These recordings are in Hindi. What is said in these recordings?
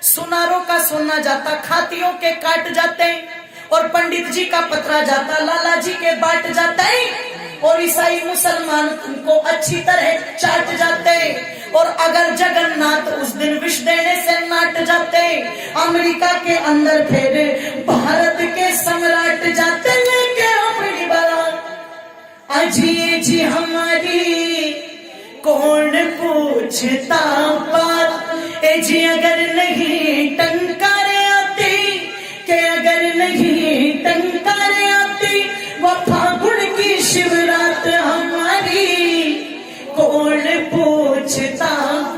सुनारों का सोना जाता, खातियों के काट जाते, और पंडित जी का पतरा जाता, लाला जी के बाट जाते, और ईसाई मुसलमान तुमको अच्छी तरह चाट जाते। और अगर जगन्नाथ उस दिन विष देने से नाट जाते, अमेरिका के अंदर फेरे भारत के सम्राट जाते, लेके अपनी बारात अजी जी हमारी कौन पूछता बात। ए जी अगर नहीं टंकारे आती, के अगर नहीं टंकारे आती, वो फागुन की शिवरात हमारी कौन पूछता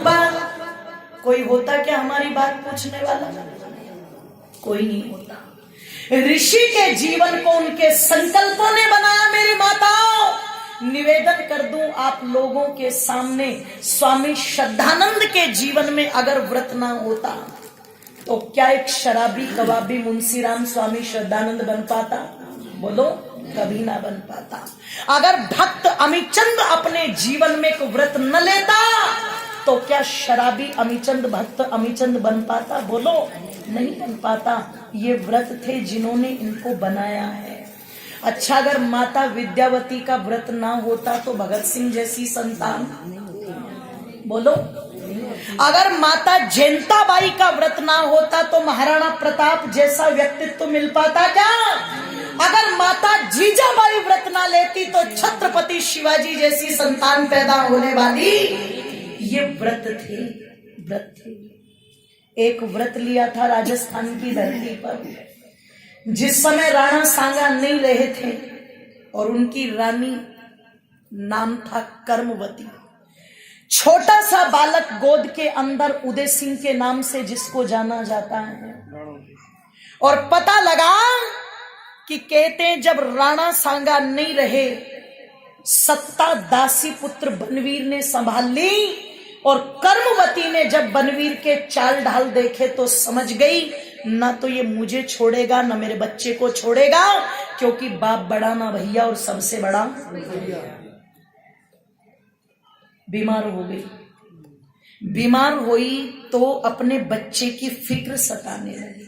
बात। कोई होता क्या हमारी बात पूछने वाला? कोई नहीं होता। ऋषि के जीवन को उनके संकल्पों ने बनाया। मेरी माताओं, निवेदन कर दूं आप लोगों के सामने, स्वामी श्रद्धानंद के जीवन में अगर व्रत ना होता तो क्या एक शराबी कबाबी मुंशीराम स्वामी श्रद्धानंद बन पाता? बोलो, कभी ना बन पाता। अगर भक्त अमीचंद अपने जीवन में एक व्रत न लेता तो क्या शराबी अमीचंद भक्त अमीचंद बन पाता? बोलो, नहीं बन पाता। ये व्रत थे जिन्होंने इनको बनाया है। अच्छा, अगर माता विद्यावती का व्रत ना होता तो भगत सिंह जैसी संतान, बोलो, अगर माता जयंताबाई का व्रत ना होता तो महाराणा प्रताप जैसा व्यक्तित्व मिल पाता क्या? अगर माता जीजाबाई व्रत ना लेती तो छत्रपति शिवाजी जैसी संतान पैदा होने वाली। ये व्रत थे, व्रत थे। एक व्रत लिया था राजस्थान की धरती पर, जिस समय राणा सांगा नहीं रहे थे और उनकी रानी नाम था कर्मवती। छोटा सा बालक गोद के अंदर उदय सिंह के नाम से जिसको जाना जाता है। और पता लगा कि कहते हैं जब राणा सांगा नहीं रहे, सत्ता दासी पुत्र बनवीर ने संभाल ली, और कर्मवती ने जब बनवीर के चाल ढाल देखे तो समझ गई ना तो ये मुझे छोड़ेगा ना मेरे बच्चे को छोड़ेगा, क्योंकि बाप बड़ा ना भैया और सबसे बड़ा भैया। बीमार हो गई। बीमार हुई तो अपने बच्चे की फिक्र सताने लगी,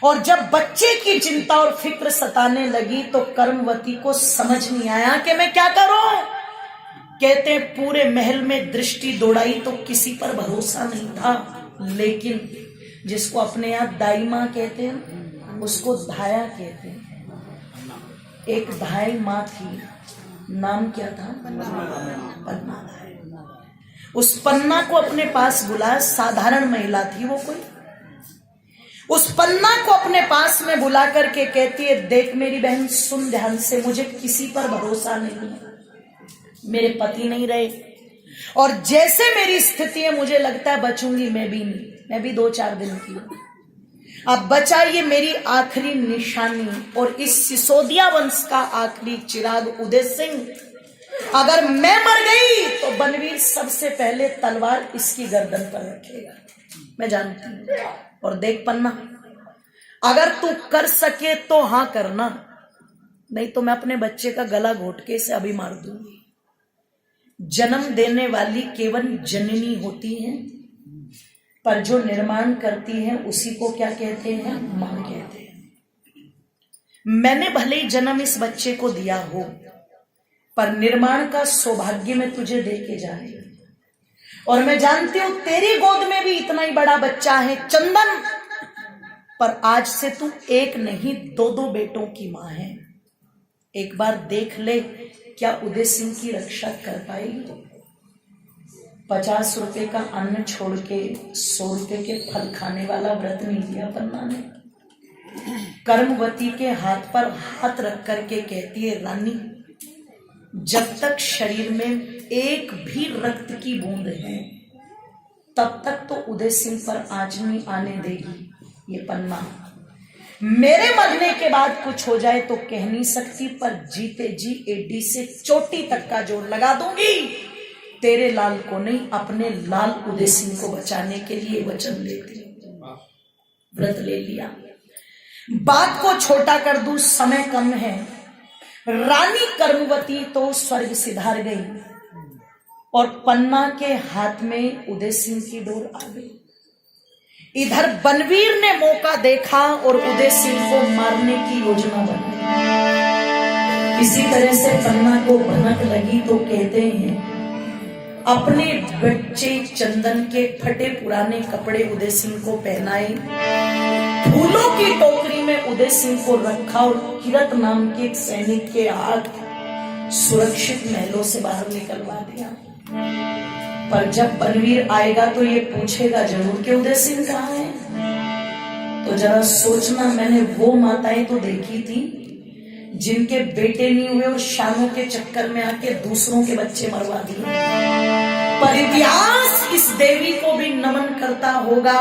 और जब बच्चे की चिंता और फिक्र सताने लगी तो कर्मवती को समझ नहीं आया कि मैं क्या करूं। कहते हैं पूरे महल में दृष्टि दौड़ाई तो किसी पर भरोसा नहीं था, लेकिन जिसको अपने यहाँ दाई माँ कहते हैं उसको धाया कहते हैं। एक धाई माँ थी, नाम क्या था? पन्ना। उस पन्ना को अपने पास बुलाया। साधारण महिला थी वो कोई। उस पन्ना को अपने पास में बुला करके कहती है, देख मेरी बहन, सुन ध्यान से, मुझे किसी पर भरोसा नहीं है। मेरे पति नहीं रहे, और जैसे मेरी स्थिति है मुझे लगता है बचूंगी मैं भी नहीं। मैं भी 2-4 दिन की हूं। अब बचा ये मेरी आखिरी निशानी, और इस सिसोदिया वंश का आखिरी चिराग उदय सिंह। अगर मैं मर गई तो बनवीर सबसे पहले तलवार इसकी गर्दन पर रखेगा, मैं जानती हूं। और देख पन्ना, अगर तू कर सके तो हां करना, नहीं तो मैं अपने बच्चे का गला घोट के इसे अभी मार दूंगी। जन्म देने वाली केवल जननी होती है, पर जो निर्माण करती है उसी को क्या कहते हैं? मां कहते हैं। मैंने भले ही जन्म इस बच्चे को दिया हो, पर निर्माण का सौभाग्य मैं तुझे दे के जा रही हूं, और मैं जानती हूं तेरी गोद में भी इतना ही बड़ा बच्चा है चंदन, पर आज से तू एक नहीं 2-2 बेटों की मां है। एक बार देख ले, क्या उदय सिंह की रक्षा कर पाएगी? 50 रुपए का अन्न छोड़ के 100 रुपए के फल खाने वाला व्रत नहीं दिया पन्ना ने। कर्मवती के हाथ पर हाथ रख करके कहती है, रानी, जब तक शरीर में एक भी रक्त की बूंद है तब तक तो उदय सिंह पर आंच नहीं आने देगी ये पन्ना। मेरे मरने के बाद कुछ हो जाए तो कह नहीं सकती, पर जीते जी एडी से चोटी तक का जोर लगा दूंगी। तेरे लाल को नहीं, अपने लाल उदय सिंह को बचाने के लिए वचन लेती। व्रत ले लिया। बात को छोटा कर दूं, समय कम है। रानी कर्मवती तो स्वर्ग सिधार गई और पन्ना के हाथ में उदय सिंह की डोर आ गई। इधर बलवीर ने मौका देखा और उदय सिंह को मारने की योजना बनाई। किसी तरह से पन्ना को भनक लगी तो कहते हैं अपने बच्चे चंदन के फटे पुराने कपड़े उदय सिंह को पहनाए, फूलों की टोकरी में उदय सिंह को रखा और किरत नाम के एक सैनिक के हाथ सुरक्षित महलों से बाहर निकलवा दिया। पर जब बलवीर आएगा तो ये पूछेगा जरूर कि उदय सिंह कहाँ है। तो जरा सोचना, मैंने वो माताएं तो देखी थी जिनके बेटे नहीं हुए और शानों के चक्कर में आके दूसरों के बच्चे मरवा दिए। पर इतिहास इस देवी को भी नमन करता होगा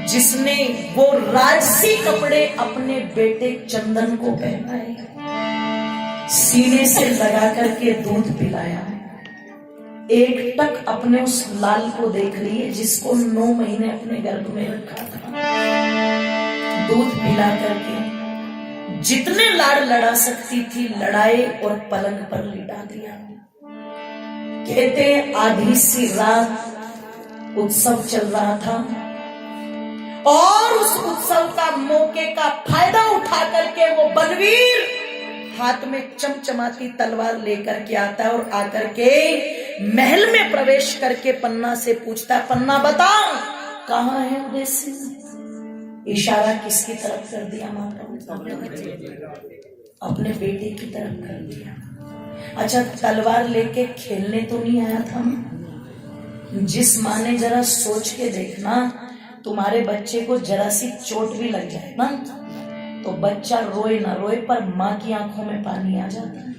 जिसने वो राजसी कपड़े अपने बेटे चंदन को पहनाए, सीने से लगा करके दूध पिलाया। एक टक अपने उस लाल को देख लिए जिसको 9 महीने अपने गर्भ में रखा था, दूध पिला करके जितने लाड़ लड़ा सकती थी लड़ाए और पलंग पर लिटा दिया। कहते आधी सी रात उत्सव चल रहा था और उस उत्सव का मौके का फायदा उठा करके वो बलवीर हाथ में चमचमाती तलवार लेकर के आता है और आकर के महल में प्रवेश करके पन्ना से पूछता, पन्ना बता कहाँ है उदय सिंह। इशारा किसकी तरफ कर दिया माता? अपने बेटे की तरफ कर दिया। अच्छा, तलवार लेके खेलने तो नहीं आया था। जिस माँ ने, जरा सोच के देखना, तुम्हारे बच्चे को जरा सी चोट भी लग जाए ना तो बच्चा रोए ना रोए पर माँ की आंखों में पानी आ जाता है,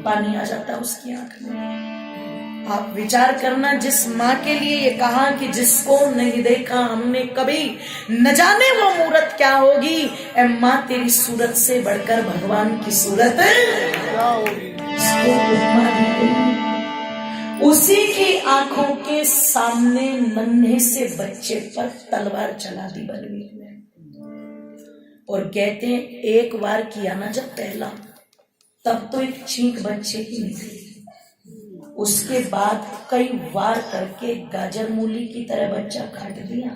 पानी आ जाता है उसकी आंख में। आप विचार करना, जिस माँ के लिए ये कहा कि जिसको नहीं देखा हमने कभी, न जाने वो मूरत क्या होगी। ए माँ, तेरी सूरत से बढ़कर भगवान की सूरत क्या होगी। उसी की आंखों के सामने नन्हे से बच्चे पर तलवार चला दी बलवीर ने। और कहते हैं एक बार किया ना जब पहला, तब तो एक चीख बच्चे की निकली। उसके बाद कई बार करके गाजर मूली की तरह बच्चा काट दिया,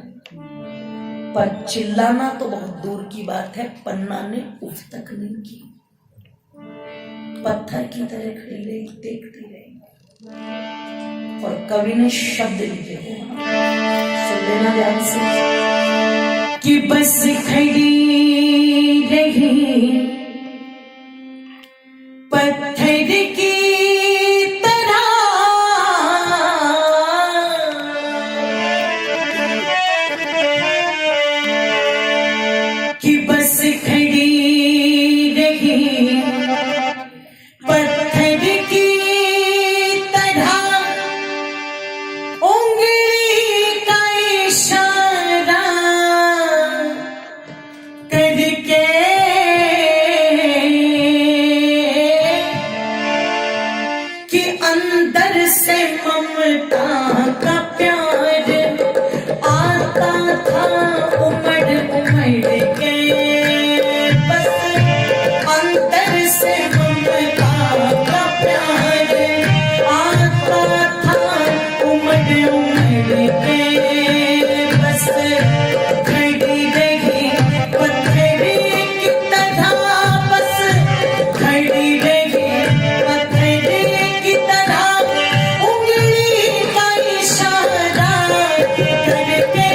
पर चिल्लाना तो बहुत दूर की बात है, पन्ना ने उफ तक नहीं की। पत्थर की तरह खड़ी रही, देखती रही। और कवि ने शब्द लिखे हैं, सुन लेना ध्यान से, कि बस खड़ी रही पत्थर की तरह, कि बस खड़ी रही पत्थर की तरह, उंगली का इशारा करके कि अंदर से ममता का प्यार आता था उमड़ उमड़ के, बस अंदर से ममता का प्यार आता था उमड़ उमड़ के, बस खड़ी रही पत्थर की तरह, बस खड़ी रही पत्थर की तरह, उंगली का इशारा करके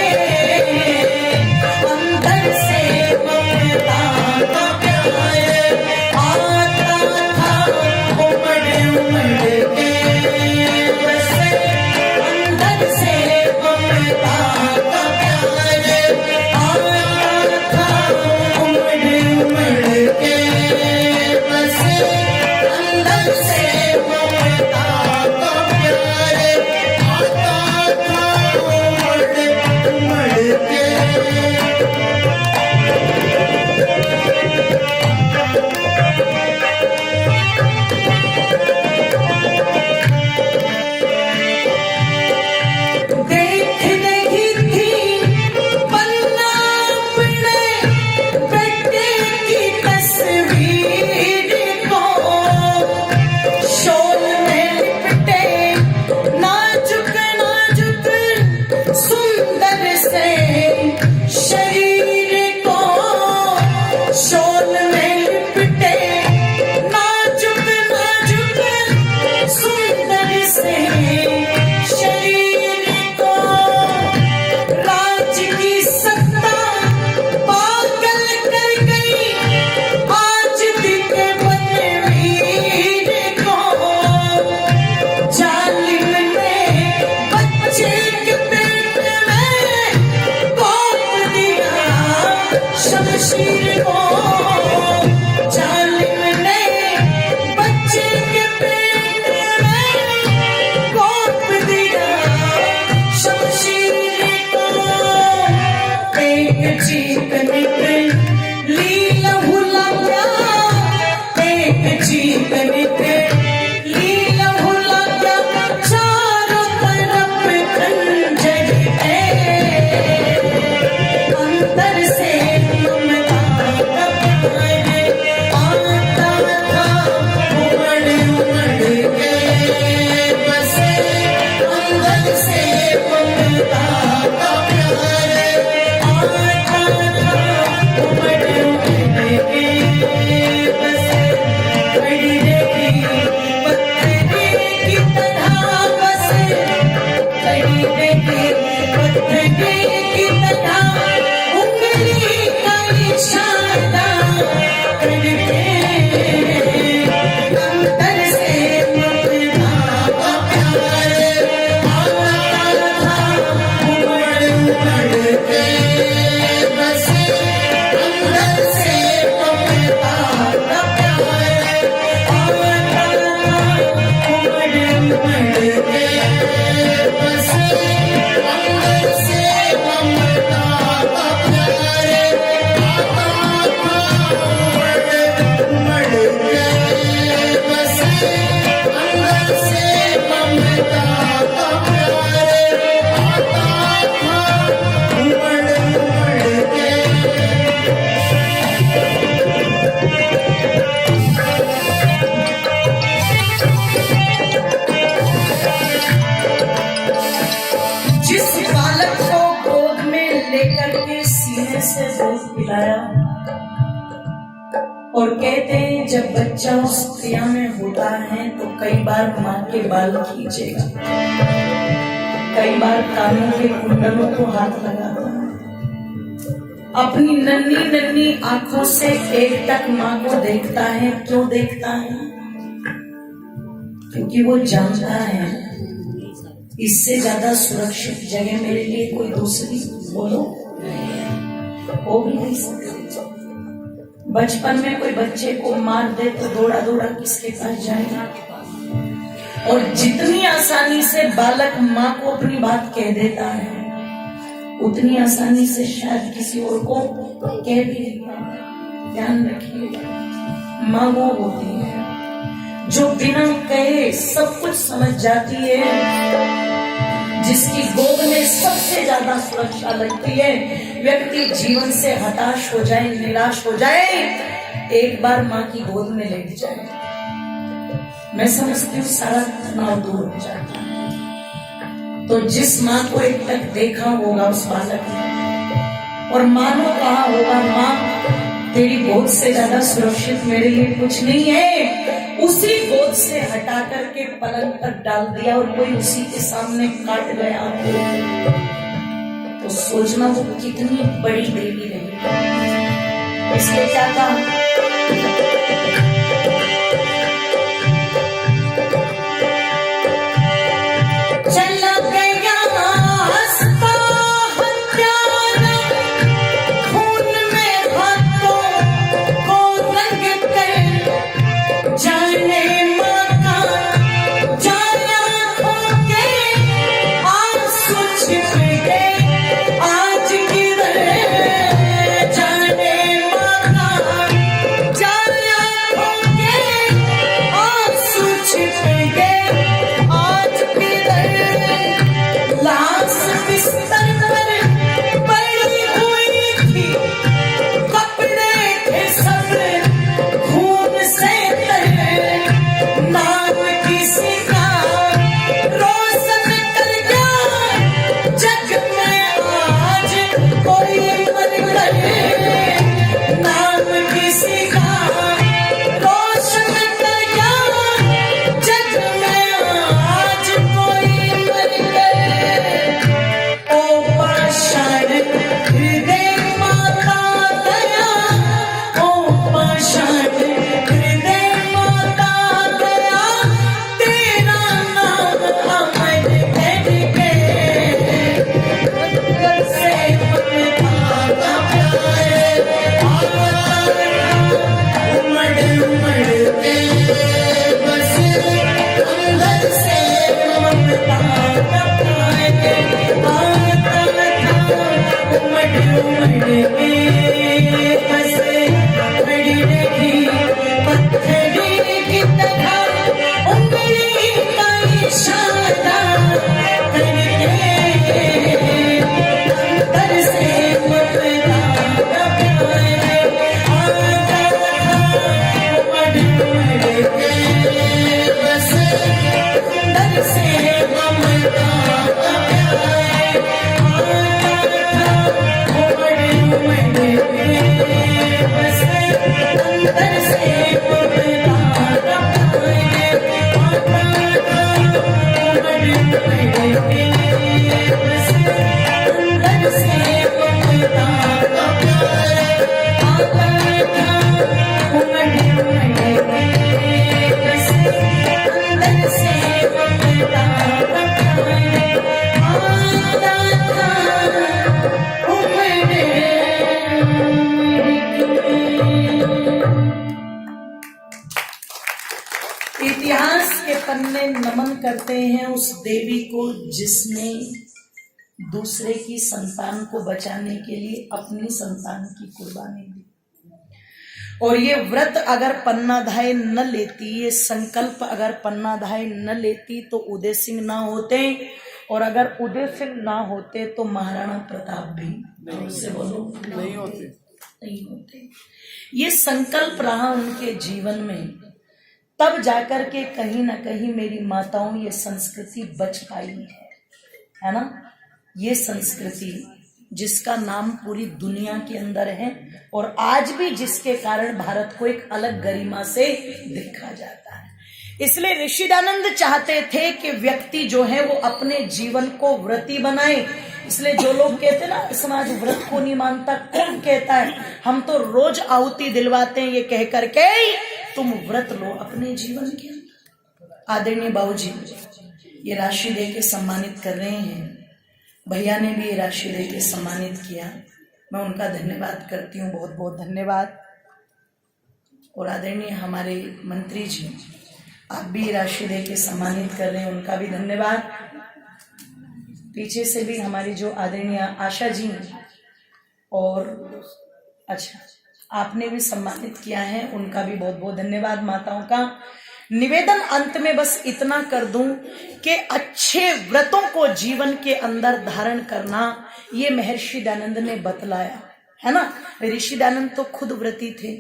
से शरीर को शोल में लिपटे, नाजुक नाजुक सुंदर से शरीर को राज की सत्ता पागल कर गई आज दिख बनवीर को। जालिम ने बच्चे के पेट में गोप दिया शमशीर को। जालिम ने बच्चे के पेट में गोप दिया शमशीर को। एक चीकने पे लीला भुला गया, एक चीकने पे लीला भुला गया, चारों तरफ खंजर है। अंदर से ममता का प्यार आता था उमड़ उमड़ के बसे। अंदर से ममता का प्यार आता था उमड़ उमड़ के बसे। खड़ी रही पत्थर की तरह बसे, खड़ी रही पत्थर की तरह उंगली का इशारा करके। अंदर से ममता का प्यार आता था उमड़ उमड़ के बसे। अंदर से ममता का प्यार आता था उमड़ उमड़ के बसे। अंदर से ममता का प्यार आता था उमड़ उमड़ के बसे। अंदर से ममता का प्यार आता था उमड़ उमड़ के। जिस बालक को गोद में लेकर के सीने से दूध पिलाया, और कहते हैं जब बच्चा उस क्रिया में होता है तो कई बार माँ के बाल खींचेगा, कई बार कानों के कुंडलों को हाथ लगाता है। अपनी नन्ही नन्ही आंखों से एकटक माँ को देखता है। क्यों देखता है? क्योंकि वो जानता है इससे ज्यादा सुरक्षित जगह मेरे लिए कोई दूसरी बोलो हो भी नहीं सकती। बचपन में कोई बच्चे को मार दे तो दौड़ा दौड़ा किसके पास जाएगा? और जितनी आसानी से बालक माँ को अपनी बात कह देता है, उतनी आसानी से शायद किसी और को कह भी देता है। ध्यान रखिएगा, माँ वो होती है जो बिना कहे सब कुछ समझ जाती है, जिसकी गोद में सबसे ज्यादा सुरक्षा लगती है। व्यक्ति जीवन से हताश हो जाए, निराश हो जाए, एक बार माँ की गोद में लेट जाए, मैं समझती हूँ सारा तनाव दूर हो जाता है। तो जिस माँ को एक तक देखा होगा उस बालक ने, और मानो कहा होगा माँ तेरी गोद से ज्यादा सुरक्षित मेरे लिए कुछ नहीं है, उसी गोद से हटा करके पलंग पर डाल दिया और कोई उसी के सामने काट गया, तो सोचना वो कितनी बड़ी देवी रही। इसलिए क्या कहा? चला गया हंसता हत्यारा, खून में हाथों को रंग कर, जाने माता जाया होके आंसू छिप गए आज गिरे। जाने माता माताएं नमन करते हैं उस देवी को जिसने दूसरे की संतान को बचाने के लिए अपनी संतान की कुर्बानी दी। और ये व्रत अगर पन्नाधाय न लेती, ये संकल्प अगर पन्नाधाय न लेती तो उदय सिंह ना होते, और अगर उदय सिंह ना होते तो महाराणा प्रताप भी नहीं होते। ये संकल्प रहा उनके जीवन में, तब जाकर के कहीं ना कहीं मेरी माताओं ये संस्कृति बच पाई है ना। ये संस्कृति जिसका नाम पूरी दुनिया के अंदर है और आज भी जिसके कारण भारत को एक अलग गरिमा से देखा जाता है। इसलिए ऋषिदानंद चाहते थे कि व्यक्ति जो है वो अपने जीवन को व्रती बनाए। इसलिए जो लोग कहते ना समाज व्रत को नहीं मानता, कौन कहता है हम तो रोज आहुति दिलवाते हैं, ये कह करके तुम व्रत लो अपने जीवन के अंदर। आदरणीय बाबूजी ये राशि दे के सम्मानित कर रहे हैं, भैया ने भी ये राशि दे के सम्मानित किया, मैं उनका धन्यवाद करती हूँ, बहुत बहुत धन्यवाद। और आदरणीय हमारे मंत्री जी आप भी राशि दे के सम्मानित कर रहे हैं, उनका भी धन्यवाद। पीछे से भी हमारी जो आदरणीय आशा जी और अच्छा आपने भी सम्मानित किया है, उनका भी बहुत बहुत धन्यवाद माताओं का। निवेदन अंत में बस इतना कर दूं कि अच्छे व्रतों को जीवन के अंदर धारण करना ये महर्षि दयानंद ने बतलाया है ना। ऋषि दयानंद तो खुद व्रती थे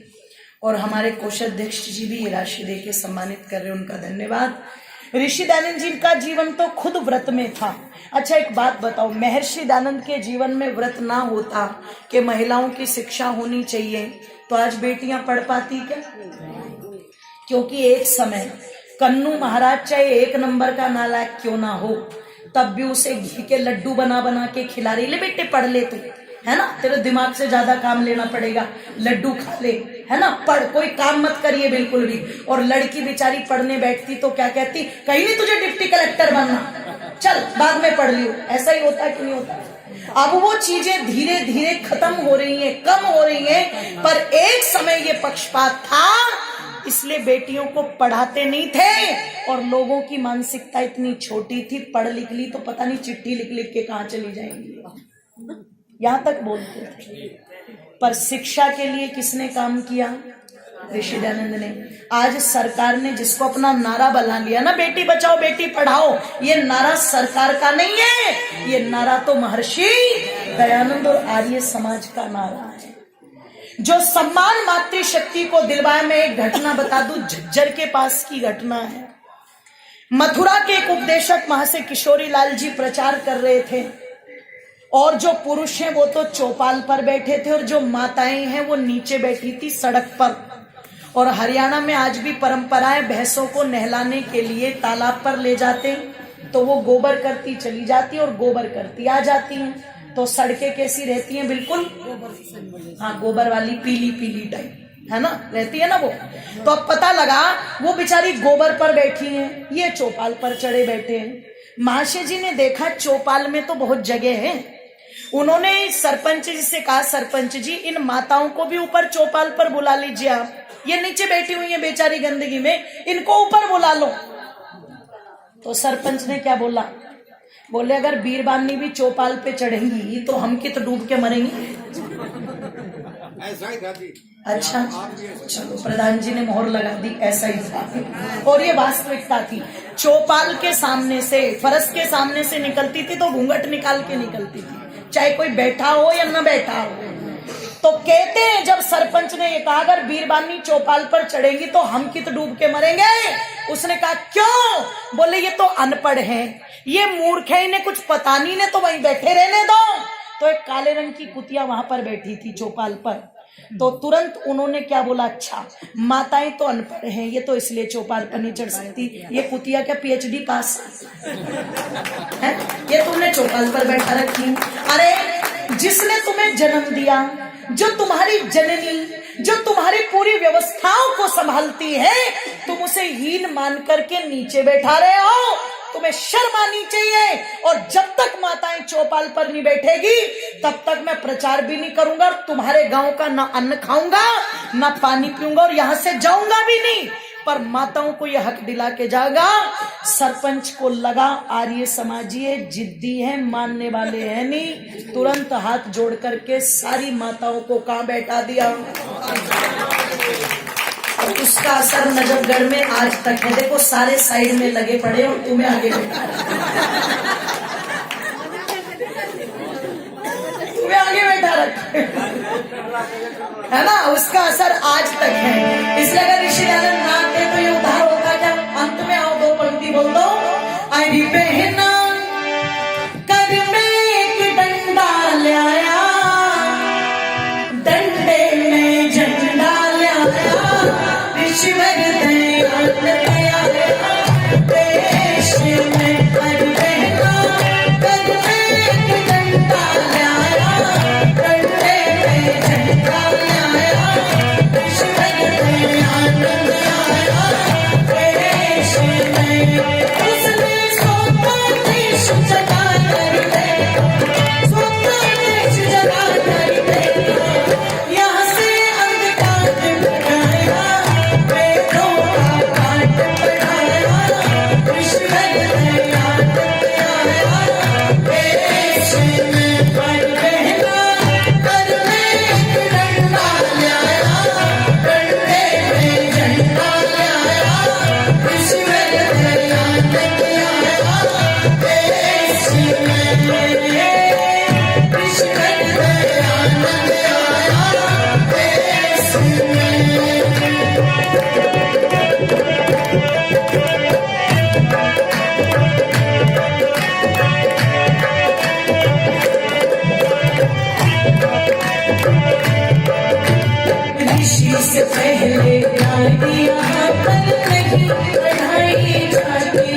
और हमारे कोषाध्यक्ष जी भी ये राशि दे के सम्मानित कर रहे हैं, उनका धन्यवाद। ऋषि दयानंद जी का जीवन तो खुद व्रत में था। अच्छा एक बात बताओ, महर्षि दयानंद के जीवन में व्रत ना होता कि महिलाओं की शिक्षा होनी चाहिए तो आज बेटियां पढ़ पाती क्या? क्योंकि एक समय कन्नू महाराज चाहे एक नंबर का नालायक क्यों ना हो, तब भी उसे घी के लड्डू बना बना के खिला रही, ले बेटे पढ़ ले तू, है ना, तेरे दिमाग से ज्यादा काम लेना पड़ेगा, लड्डू खा ले, है ना, पढ़, कोई काम मत करिए बिल्कुल भी। और लड़की बेचारी पढ़ने बैठती तो क्या कहती, कहीं नहीं तुझे डिप्टी कलेक्टर बनना, चल बाद में पढ़ लियो। ऐसा ही होता कि नहीं होता? अब वो चीजें धीरे धीरे खत्म हो रही हैं, कम हो रही हैं, पर एक समय ये पक्षपात था, इसलिए बेटियों को पढ़ाते नहीं थे और लोगों की मानसिकता इतनी छोटी थी, पढ़ लिख ली तो पता नहीं चिट्ठी लिख लिख के कहां चली जाएंगी, यहां तक बोलते थे। पर शिक्षा के लिए किसने काम किया? ऋषि दयानंद ने। आज सरकार ने जिसको अपना नारा बना लिया ना, बेटी बचाओ बेटी पढ़ाओ, ये नारा सरकार का नहीं है, ये नारा तो महर्षि दयानंद और आर्य समाज का नारा है। जो सम्मान मातृशक्ति को दिलवाया, मैं एक घटना बता दूं, झज्जर के पास की घटना है। मथुरा के एक उपदेशक महाशय किशोरी लाल जी प्रचार कर रहे थे और जो पुरुष हैं वो तो चौपाल पर बैठे थे और जो माताएं हैं वो नीचे बैठी थी सड़क पर। और हरियाणा में आज भी परंपरा है, भैंसों को नहलाने के लिए तालाब पर ले जाते तो वो गोबर करती चली जाती और गोबर करती आ जाती हैं। तो सड़कें कैसी रहती हैं? बिल्कुल हाँ गोबर वाली पीली पीली टाइप, है ना, रहती है ना वो। तो अब पता लगा वो बेचारी गोबर पर बैठी हैं, ये चौपाल पर चढ़े बैठे हैं। महाशय जी ने देखा चौपाल में तो बहुत जगह है, उन्होंने सरपंच जी से कहा, सरपंच जी इन माताओं को भी ऊपर चौपाल पर बुला लीजिए आप, ये नीचे बैठी हुई है बेचारी गंदगी में, इनको ऊपर बुला लो। तो सरपंच ने क्या बोला, बोले अगर बीरबानी भी चौपाल पे चढ़ेंगी तो हम कित डूब के मरेंगे। अच्छा चलो, प्रधान जी ने मोहर लगा दी, ऐसा ही था और ये वास्तविकता थी। चौपाल के सामने से, फरस के सामने से निकलती थी तो घूंघट निकाल के निकलती थी, चाहे कोई बैठा हो या न बैठा हो। तो कहते हैं जब सरपंच ने ये कहा अगर बीरबानी चौपाल पर चढ़ेंगी तो हम कित डूब के मरेंगे, उसने कहा क्यों? बोले ये तो अनपढ़ हैं, ये मूर्ख है, इन्हें कुछ पता नहीं, ने तो वहीं बैठे रहने दो। तो एक काले रंग की कुतिया वहां पर बैठी थी चौपाल पर, तो तुरंत उन्होंने क्या बोला, अच्छा माताएं तो अनपढ़ हैं, ये तो इसलिए चौपाल पर नहीं चढ़ सकती, ये कुतिया क्या पीएचडी पास है, ये तुमने चौपाल पर बैठा रखी। अरे जिसने तुम्हें जन्म दिया, जो तुम्हारी जननी, जो तुम्हारी पूरी व्यवस्थाओं को संभालती है, तुम उसे हीन मान करके नीचे बैठा रहे हो, तुम्हें शर्म आनी चाहिए। और जब तक माताएं चौपाल पर नहीं बैठेगी तब तक मैं प्रचार भी नहीं करूंगा और तुम्हारे गांव का ना अन्न खाऊंगा ना पानी पीऊंगा और यहां से जाऊंगा भी नहीं। पर माताओं को यह हक दिला के जाएगा। सरपंच को लगा आर्य समाजीय जिद्दी है, मानने वाले हैं नहीं, तुरंत हाथ जोड़ करके सारी माताओं को कहां बैठा दिया। और उसका असर नजफगढ़ में आज तक है। देखो सारे साइड में लगे पड़े और तुम्हें आगे बैठा, तुम्हें आगे बैठा रखे है ना। उसका असर आज तक है। इसलिए अगर ऋषि दयानंद ना आते तो ये उद्धार होता क्या। अंत में आओ, दो पंक्ति बोल दो। आई बहना कर में एक डंडा लाया, डंडे में झंडा लाया, ईश्वर दयानंद आया देश में। आई बहना कर में एक डंडा लाया, डंडे में झंडा लाया, ईश्वर दयानंद आया देश में। उसने सोता देश जगा कर दे, सोता देश जगा कर दे, यहाँ से अंधकार मिटाया, वेदों का पाठ पढ़ाया, ईश्वर दयानंद आया देश में। पर बहना कर में एक डंडा लाया, डंडे में झंडा लाया, ईश्वर दयानंद आया देश में। ईश्वर दयानंद आया देश में। ऋषि से पहले ज्ञान यहाँ पर नहीं पढ़ाई जाती,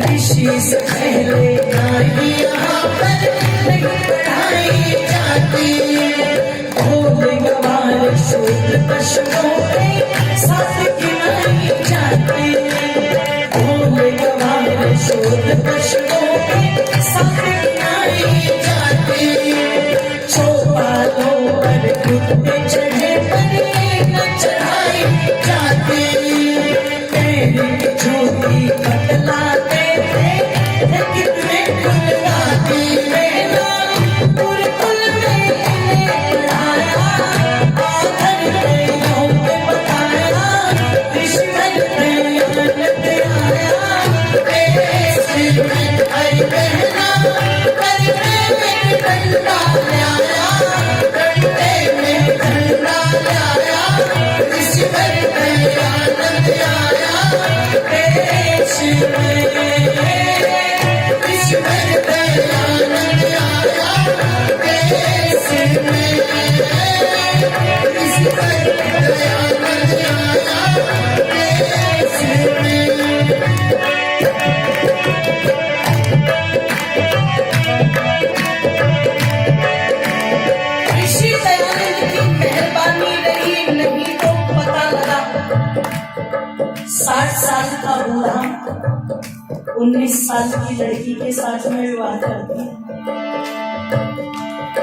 ऋषि से पहले ज्ञान यहाँ पर नहीं पढ़ाई जाती। भोले गवार शूद्र पशुओं के साथ गिनाई जाती, भोले गवार शूद्र पशुओं के साथ गिनाई जाती। चौपालों पर कुत्ते चढ़े पर ये न चढ़ाई जाती, तेरी ज्योति बतलाते थे कितने कुल गाती। मेरा गुरुकुल में इन्हें पढ़ाया, आखिर में योग बताया, ईश्वर दयानंद आया देश में। आई बहना कर में एक डंडा लाया, डंडे में झंडा लाया, ईश्वर दयानंद आया देश में। ईश्वर दयानंद आया देश में। ईश्वर दयानंद आया देश में। ऋषि दयानंद की मेहरबानी रही नहीं तो पता लगा 60 साल का बूढ़ा 19 साल की लड़की के साथ में विवाह कर दिया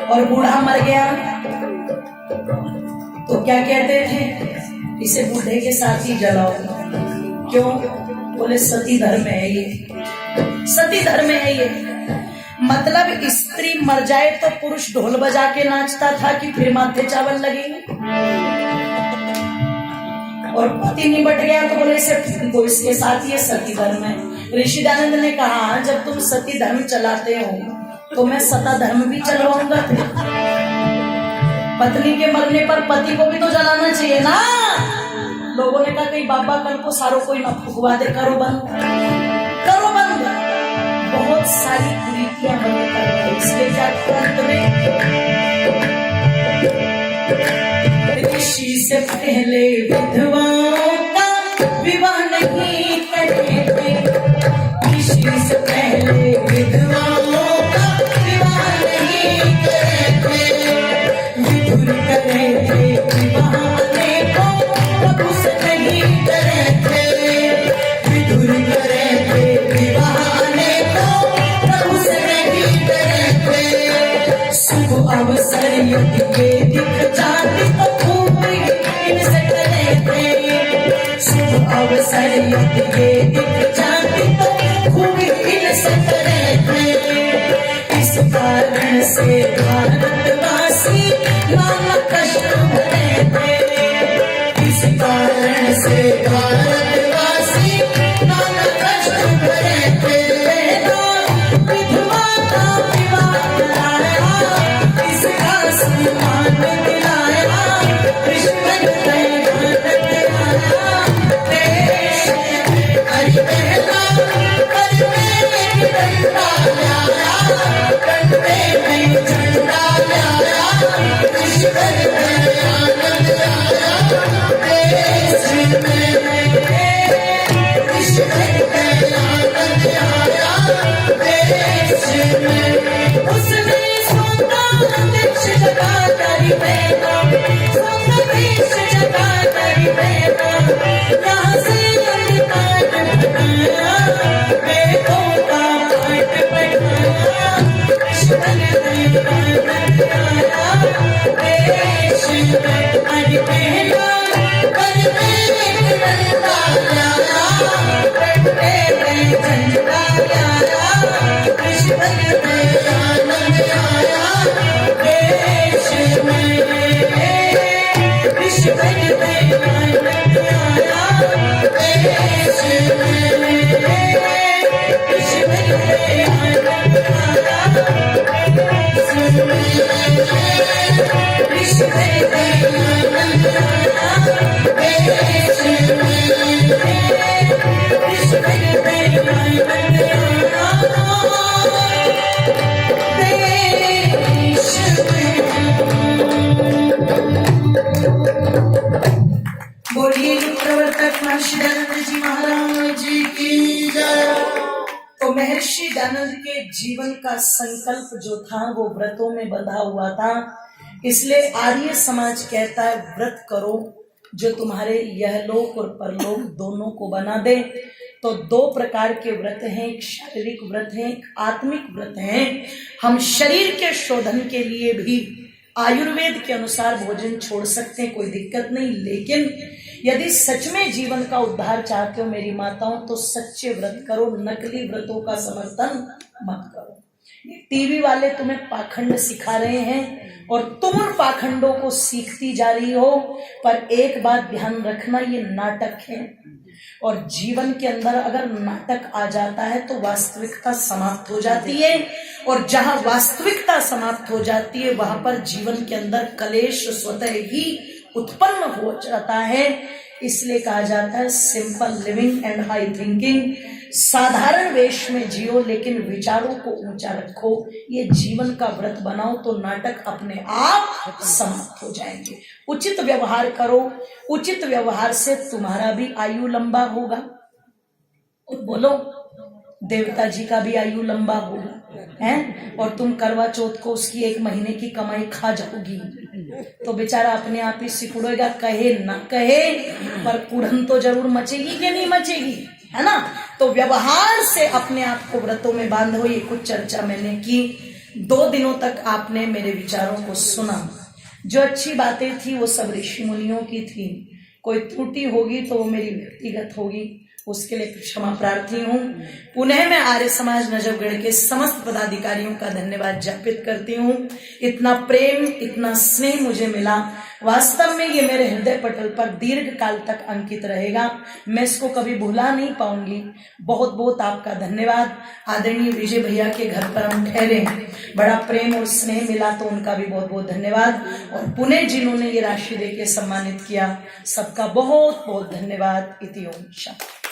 और बूढ़ा मर गया तो क्या कहते थे, इसे बूढ़े के साथ ही जलाओ। क्यों? बोले सती धर्म है ये, सती धर्म है ये। मतलब स्त्री मर जाए तो पुरुष ढोल बजा के नाचता था कि फिर माथे चावल लगेंगे, और पति निबट गया तो बोले तो इसके साथ ये सती धर्म है। ऋषि दयानंद ने कहा जब तुम सती धर्म चलाते हो तो मैं सता धर्म भी चलवाऊंगा। पत्नी के मरने पर पति को भी तो जलाना चाहिए ना। लोगों ने कहा कहीं बाबा कल को सारों कोई न फुकवा दे, करो बंद, करो बंद। बहुत सारी कुरीतियां बंद कर रहे, इसके क्या अंत में ऋषि से पहले विधवाओं का विवाह नहीं करते थे, ऋषि से पहले विधवाओं का विवाह नहीं करते, विधुर करे थे विवाह को प्रभु से नहीं करते, विधुर करे थे विवाह को प्रभु से नहीं करते। शुभ अवसर यदि दिख जाती तो खूब इनसे करे थे, शुभ अवसर ये दिख जाती तो खूब हिल सकते थे। इस कारण से भारतवासी नाना कष्ट भरे थे। इस कारण से भारतवासी नाना कष्ट भरे थे। विधवा का विवाह कराया, इसका सम्मान दिलाया, कृष्ण दयानंद आया देश में। हरि पहला कर में डंडा लाया, डंडे में झंडा लाया, कृष्ण दयानंद आया देश में। कृष्ण दयानंद आया देश में। उसने देश जगा करी बेटा, देश जगा करी बेटा, यहाँ से काट बनाया, बेटों का पाठ पढ़ाया, कृष्ण दयानंद आया देश में। अरे पहला कर में डंडा लाया, डंडे में झंडा लाया, कृष्ण दयानंद आया देश में। कृष्ण दयानंद आया देश में। कृष्ण दयानंद आया देश में। कृष्ण दयानंद आया देश में। कृष्ण दयानंद बोलिए प्रवर्तक महर्षि दयानंद जी महाराज की जय। तो महर्षि दयानंद के जीवन का संकल्प जो था वो व्रतों में बंधा हुआ था। इसलिए आर्य समाज कहता है व्रत करो जो तुम्हारे यहलोक और परलोक दोनों को बना दे। तो दो प्रकार के व्रत हैं, एक शारीरिक व्रत है, एक आत्मिक व्रत है। हम शरीर के शोधन के लिए भी आयुर्वेद के अनुसार भोजन छोड़ सकते हैं, कोई दिक्कत नहीं। लेकिन यदि सच में जीवन का उद्धार चाहते हो मेरी माताओं, तो सच्चे व्रत करो, नकली व्रतों का समर्थन मत करो। टीवी वाले तुम्हें पाखंड सिखा रहे हैं और तुम उन पाखंडों को सीखती जा रही हो। पर एक बात ध्यान रखना, ये नाटक है और जीवन के अंदर अगर नाटक आ जाता है तो वास्तविकता समाप्त हो जाती है। और जहां वास्तविकता समाप्त हो जाती है वहां पर जीवन के अंदर कलेश स्वतः ही उत्पन्न हो जाता है। इसलिए कहा जाता है simple living and high thinking. साधारण वेश में जियो लेकिन विचारों को ऊंचा रखो। ये जीवन का व्रत बनाओ तो नाटक अपने आप समाप्त हो जाएंगे। उचित व्यवहार करो, उचित व्यवहार से तुम्हारा भी आयु लंबा होगा। बोलो, देवता जी का भी आयु लंबा होगा हैं। और तुम करवा चौथ को उसकी 1 महीने की कमाई खा जाओगी तो बेचारा अपने आप ही सिकुड़ेगा, कहे ना कहे पर कुड़न तो जरूर मचेगी कि नहीं मचेगी, है ना। तो व्यवहार से अपने आप को व्रतों में बांधो। ये कुछ चर्चा मैंने की। 2 दिनों तक आपने मेरे विचारों को सुना। जो अच्छी बातें थी वो सब ऋषि मुनियों की थी। कोई त्रुटि होगी तो वो मेरी व्यक्तिगत होगी, उसके लिए क्षमा प्रार्थी हूँ। पुनः मैं आर्य समाज नजफगढ़ के समस्त पदाधिकारियों का धन्यवाद ज्ञापित करती हूँ। इतना प्रेम, इतना स्नेह मुझे मिला, वास्तव में ये मेरे हृदय पटल पर दीर्घ काल तक अंकित रहेगा। मैं इसको कभी भुला नहीं पाऊंगी। बहुत बहुत आपका धन्यवाद। आदरणीय विजय भैया के घर पर हम ठहरे, बड़ा प्रेम और स्नेह मिला तो उनका भी बहुत बहुत धन्यवाद। और पुनः जिन्होंने ये राशि देके सम्मानित किया, सबका बहुत बहुत धन्यवाद। इति ओम शांति।